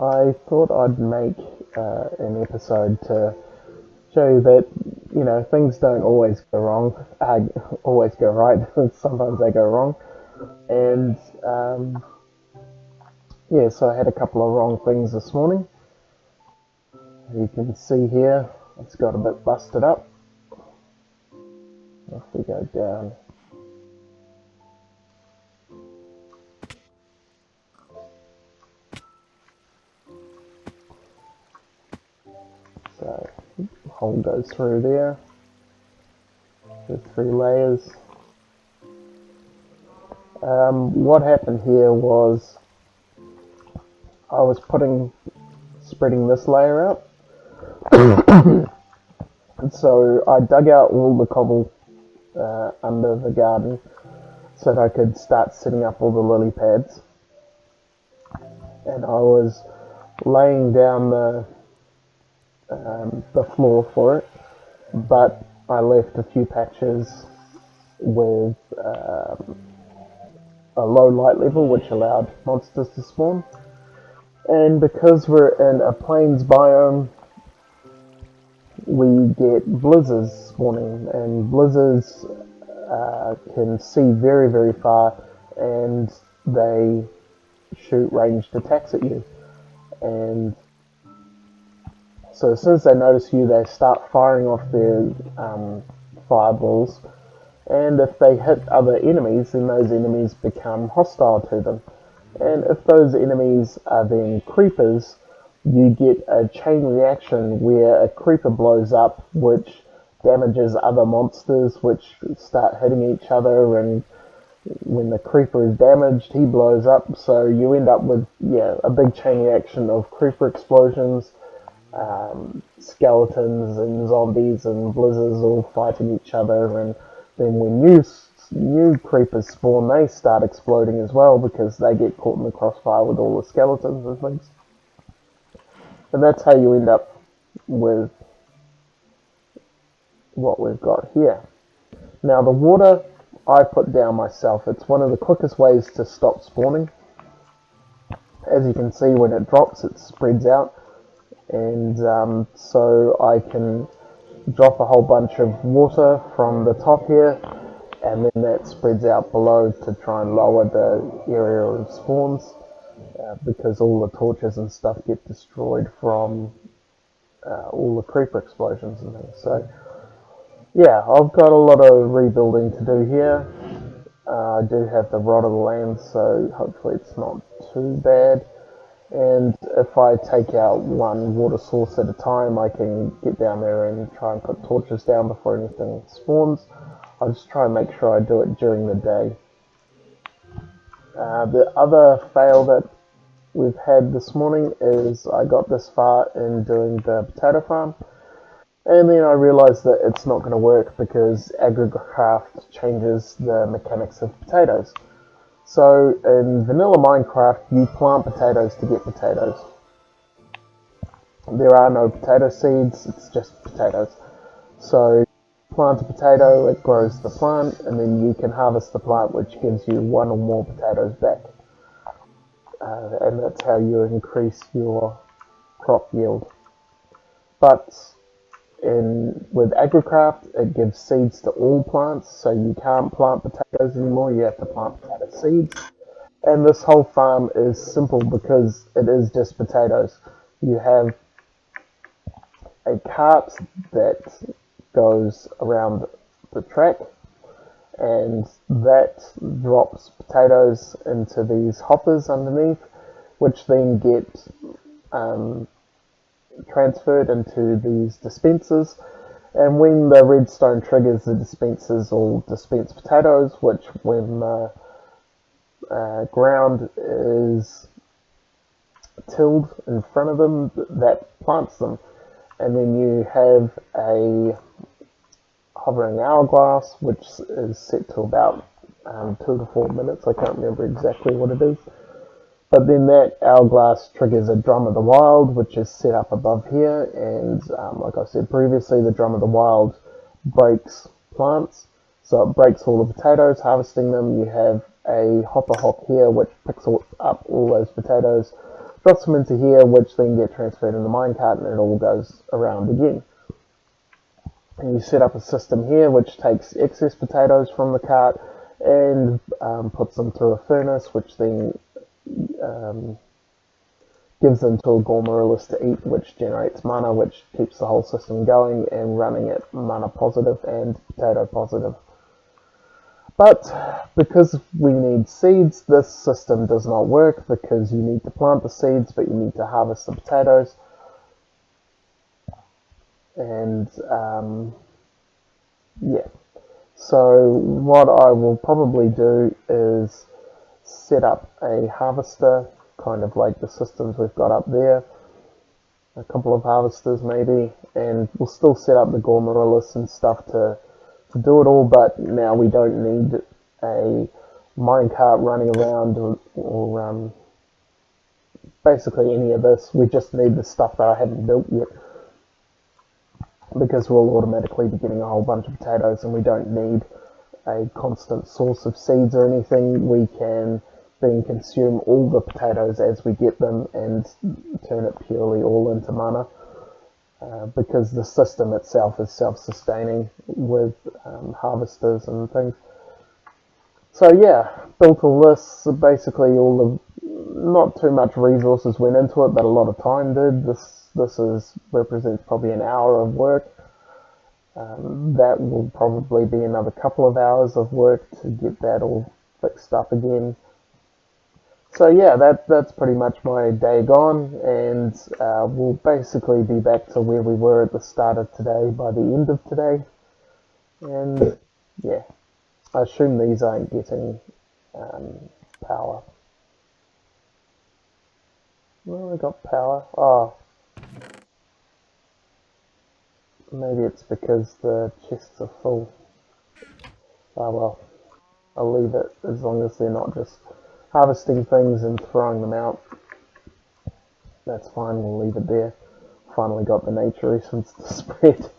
I thought I'd make an episode to show you that, things don't always go wrong, always go right. Sometimes they go wrong. And, yeah, so I had a couple of wrong things this morning. You can see here, it's got a bit busted up. If we go down. So, hole goes through there. The 3 layers. What happened here was I was spreading this layer out. And so I dug out all the cobble under the garden so that I could start setting up all the lily pads. And I was laying down the floor for it, but I left a few patches with a low light level which allowed monsters to spawn. And because we're in a plains biome, we get blizzards spawning, and blizzards can see very, very far, and they shoot ranged attacks at you. And so as soon as they notice you, they start firing off their fireballs, and if they hit other enemies, then those enemies become hostile to them. And if those enemies are then creepers, you get a chain reaction where a creeper blows up, which damages other monsters, which start hitting each other, and when the creeper is damaged, he blows up, so you end up with, a big chain reaction of creeper explosions, skeletons and zombies and blizzards all fighting each other, and then when new creepers spawn, they start exploding as well because they get caught in the crossfire with all the skeletons and things. And that's how you end up with what we've got here. Now the water I put down myself. It's one of the quickest ways to stop spawning. As you can see, when it drops, it spreads out, and so I can drop a whole bunch of water from the top here, and then that spreads out below to try and lower the area of spawns, because all the torches and stuff get destroyed from all the creeper explosions and things. So yeah, I've got a lot of rebuilding to do here. I do have the Rot of the Land, so hopefully it's not too bad. And if I take out one water source at a time, I can get down there and try and put torches down before anything spawns. I'll just try and make sure I do it during the day. The other fail that we've had this morning is I got this far in doing the potato farm, and then I realised that it's not going to work because AgriCraft changes the mechanics of potatoes. So in vanilla Minecraft, you plant potatoes to get potatoes. There are no potato seeds, it's just potatoes. So you plant a potato, it grows the plant, and then you can harvest the plant, which gives you one or more potatoes back. And that's how you increase your crop yield. But with AgriCraft, it gives seeds to all plants, so you can't plant potatoes anymore, you have to plant potato seeds. And this whole farm is simple because it is just potatoes. You have a cart that goes around the track, and that drops potatoes into these hoppers underneath, which then get transferred into these dispensers, and when the redstone triggers, the dispensers will dispense potatoes, which when the ground is tilled in front of them, that plants them. And then you have a hovering hourglass, which is set to about 2 to 4 minutes. I can't remember exactly what it is. But then that hourglass triggers a Drum of the Wild, which is set up above here, and like I said previously, the Drum of the Wild breaks plants, so it breaks all the potatoes, harvesting them. You have a hopper hock here, which picks up all those potatoes, drops them into here, which then get transferred in the minecart, and it all goes around again. And you set up a system here which takes excess potatoes from the cart and puts them through a furnace, which then gives them to a Gormorillus to eat, which generates mana, which keeps the whole system going and running at mana positive and potato positive. But because we need seeds, this system does not work, because you need to plant the seeds, but you need to harvest the potatoes. And yeah, so what I will probably do is set up a harvester, kind of like the systems we've got up there, a couple of harvesters maybe, and we'll still set up the Gormorillus and stuff to do it all, but now we don't need a minecart running around or basically any of this. We just need the stuff that I haven't built yet, because we'll automatically be getting a whole bunch of potatoes and we don't need a constant source of seeds or anything. We can then consume all the potatoes as we get them and turn it purely all into mana, because the system itself is self-sustaining with harvesters and things. So yeah, built all this, so basically not too much resources went into it, but a lot of time did. This represents probably an hour of work. That will probably be another couple of hours of work to get that all fixed up again. So yeah, that's pretty much my day gone, and we'll basically be back to where we were at the start of today by the end of today. And yeah, I assume these aren't getting power. Well, I got power. Oh, maybe it's because the chests are full. Oh well, I'll leave it as long as they're not just harvesting things and throwing them out. That's fine, we'll leave it there. Finally got the nature essence to spread.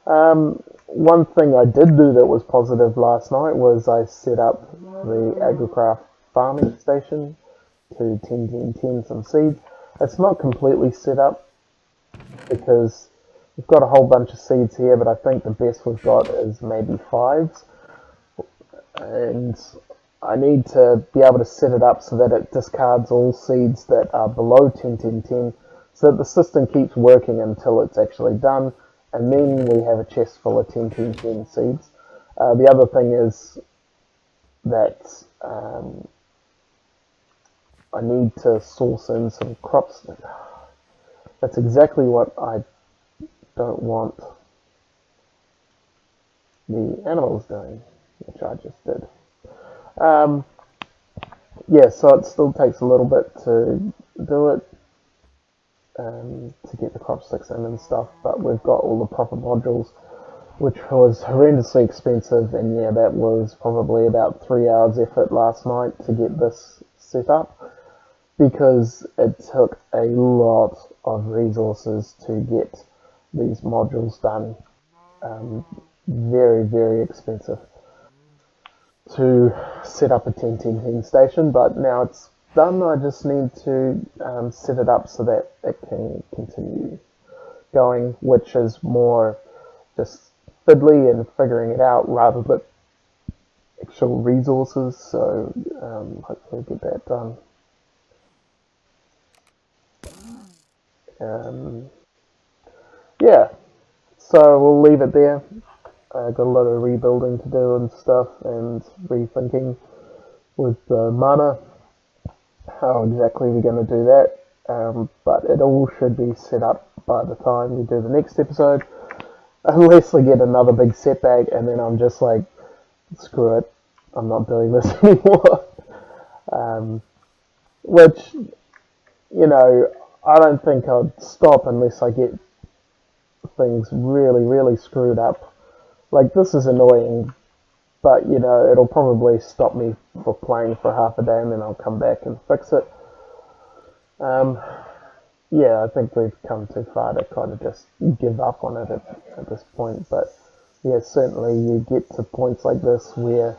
One thing I did do that was positive last night was I set up the Agricraft farming station to 10 some seeds. It's not completely set up because we've got a whole bunch of seeds here, but I think the best we've got is maybe 5s. And I need to be able to set it up so that it discards all seeds that are below 10, so that the system keeps working until it's actually done, and then we have a chest full of 10 seeds. The other thing is that I need to source in some crops. That's exactly what I don't want the animals doing, which I just did. Yeah, so it still takes a little bit to do it, to get the crop sticks in and stuff, but we've got all the proper modules, which was horrendously expensive, and yeah, that was probably about 3 hours effort last night to get this set up, because it took a lot of resources to get these modules done. Very, very expensive to set up a 10 station, but now it's done. I just need to set it up so that it can continue going, which is more just fiddly and figuring it out rather than actual resources, so hopefully get that done. Yeah, so we'll leave it there. Got a lot of rebuilding to do and stuff, and rethinking with the mana, how exactly we're going to do that, but it all should be set up by the time we do the next episode, unless we get another big setback and then I'm just like, screw it, I'm not doing this anymore. Which, you know, I don't think I'd stop unless I get things really, really screwed up. Like, this is annoying, but, you know, it'll probably stop me from playing for half a day and then I'll come back and fix it. Yeah, I think we've come too far to kind of just give up on it at this point, but yeah, certainly you get to points like this where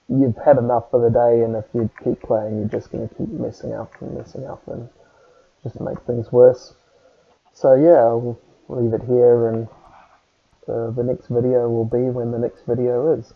you've had enough for the day, and if you keep playing, you're just going to keep messing up and just make things worse. So yeah, I'll leave it here, and the next video will be when the next video is.